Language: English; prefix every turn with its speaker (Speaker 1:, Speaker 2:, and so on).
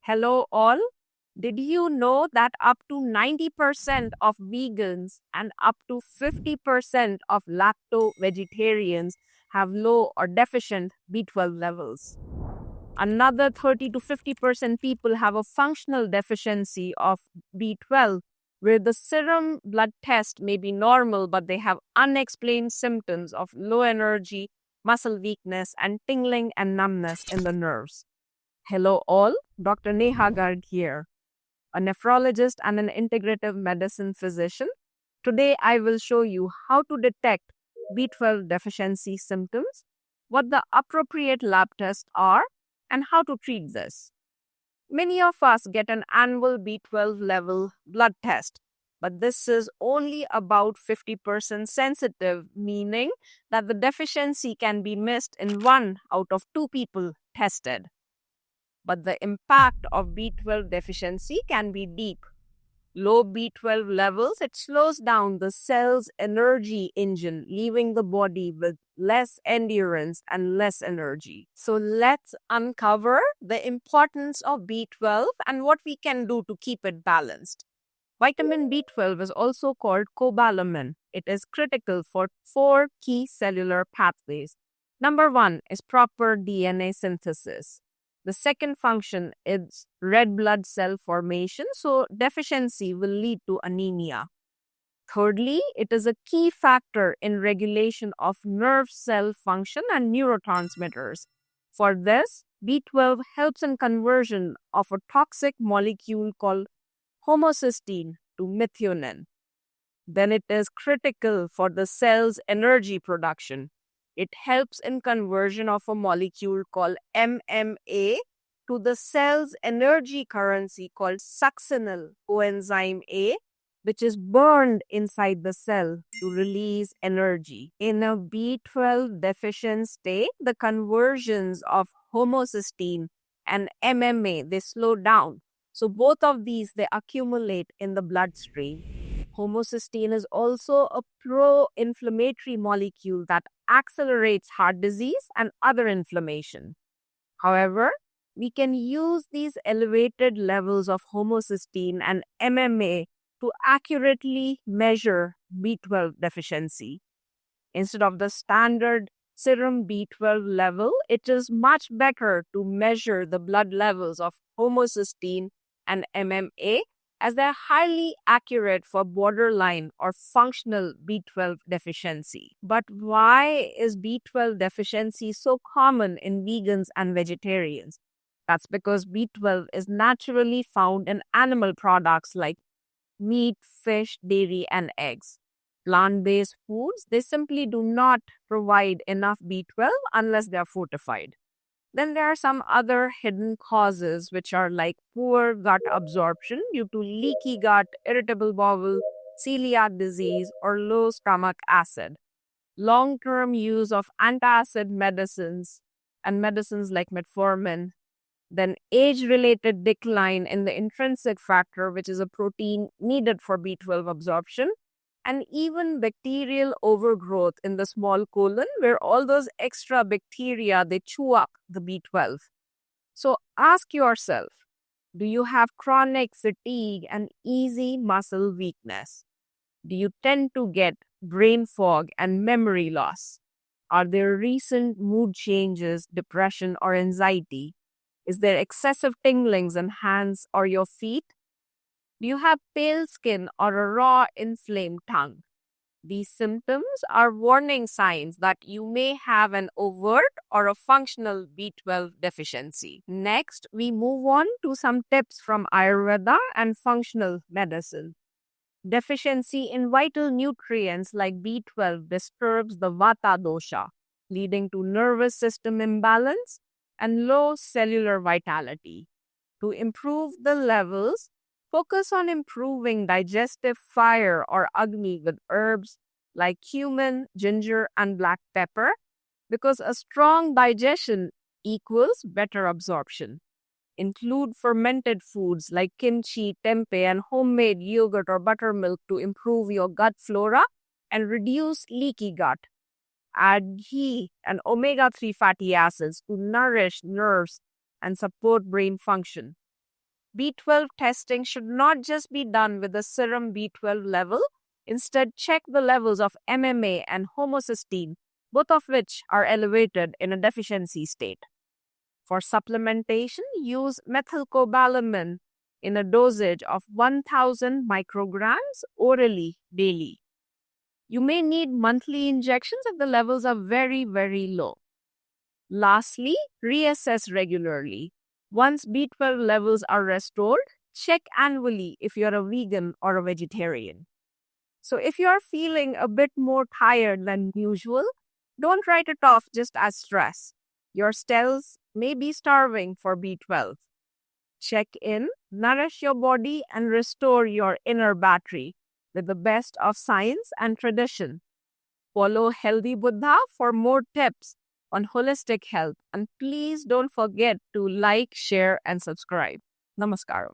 Speaker 1: Hello, all. Did you know that up to 90% of vegans and up to 50% of lacto vegetarians have low or deficient B12 levels? Another 30 to 50% people have a functional deficiency of B12, where the serum blood test may be normal, but they have unexplained symptoms of low energy, muscle weakness, and tingling and numbness in the nerves. Hello, all. Dr. Neha Garg here, a nephrologist and an integrative medicine physician. Today, I will show you how to detect B12 deficiency symptoms, what the appropriate lab tests are, and how to treat this. Many of us get an annual B12 level blood test, but this is only about 50% sensitive, meaning that the deficiency can be missed in 1 out of 2 people tested. But the impact of B12 deficiency can be deep. Low B12 levels, it slows down the cell's energy engine, leaving the body with less endurance and less energy. So let's uncover the importance of B12 and what we can do to keep it balanced. Vitamin B12 is also called cobalamin. It is critical for 4 key cellular pathways. Number 1 is proper DNA synthesis. The second function is red blood cell formation, so deficiency will lead to anemia. Thirdly, it is a key factor in regulation of nerve cell function and neurotransmitters. For this, B12 helps in conversion of a toxic molecule called homocysteine to methionine. Then it is critical for the cell's energy production. It helps in conversion of a molecule called MMA to the cell's energy currency called succinyl coenzyme A, which is burned inside the cell to release energy. In a B12 deficient state, the conversions of homocysteine and MMA, they slow down. So both of these, they accumulate in the bloodstream. Homocysteine is also a pro-inflammatory molecule that accelerates heart disease and other inflammation. However, we can use these elevated levels of homocysteine and MMA to accurately measure B12 deficiency. Instead of the standard serum B12 level, it is much better to measure the blood levels of homocysteine and MMA, as they're highly accurate for borderline or functional B12 deficiency. But why is B12 deficiency so common in vegans and vegetarians? That's because B12 is naturally found in animal products like meat, fish, dairy, and eggs. Plant-based foods, they simply do not provide enough B12 unless they are fortified. Then there are some other hidden causes, which are like poor gut absorption due to leaky gut, irritable bowel, celiac disease, or low stomach acid. Long-term use of antacid medicines and medicines like metformin. Then age-related decline in the intrinsic factor, which is a protein needed for B12 absorption, and even bacterial overgrowth in the small colon, where all those extra bacteria, they chew up the B12. So ask yourself, do you have chronic fatigue and easy muscle weakness? Do you tend to get brain fog and memory loss? Are there recent mood changes, depression, or anxiety? Is there excessive tinglings in hands or your feet? Do you have pale skin or a raw, inflamed tongue? These symptoms are warning signs that you may have an overt or a functional B12 deficiency. Next, we move on to some tips from Ayurveda and functional medicine. Deficiency in vital nutrients like B12 disturbs the Vata dosha, leading to nervous system imbalance and low cellular vitality. To improve the levels, focus on improving digestive fire or Agni with herbs like cumin, ginger, and black pepper, because a strong digestion equals better absorption. Include fermented foods like kimchi, tempeh, and homemade yogurt or buttermilk to improve your gut flora and reduce leaky gut. Add ghee and omega-3 fatty acids to nourish nerves and support brain function. B12 testing should not just be done with the serum B12 level. Instead, check the levels of MMA and homocysteine, both of which are elevated in a deficiency state. For supplementation, use methylcobalamin in a dosage of 1000 micrograms orally daily. You may need monthly injections if the levels are very, very low. Lastly, reassess regularly. Once B12 levels are restored, check annually if you're a vegan or a vegetarian. So if you're feeling a bit more tired than usual, don't write it off just as stress. Your cells may be starving for B12. Check in, nourish your body, and restore your inner battery with the best of science and tradition. Follow Healthy Buddha for more tips on holistic health. And please don't forget to like, share, and subscribe. Namaskaram.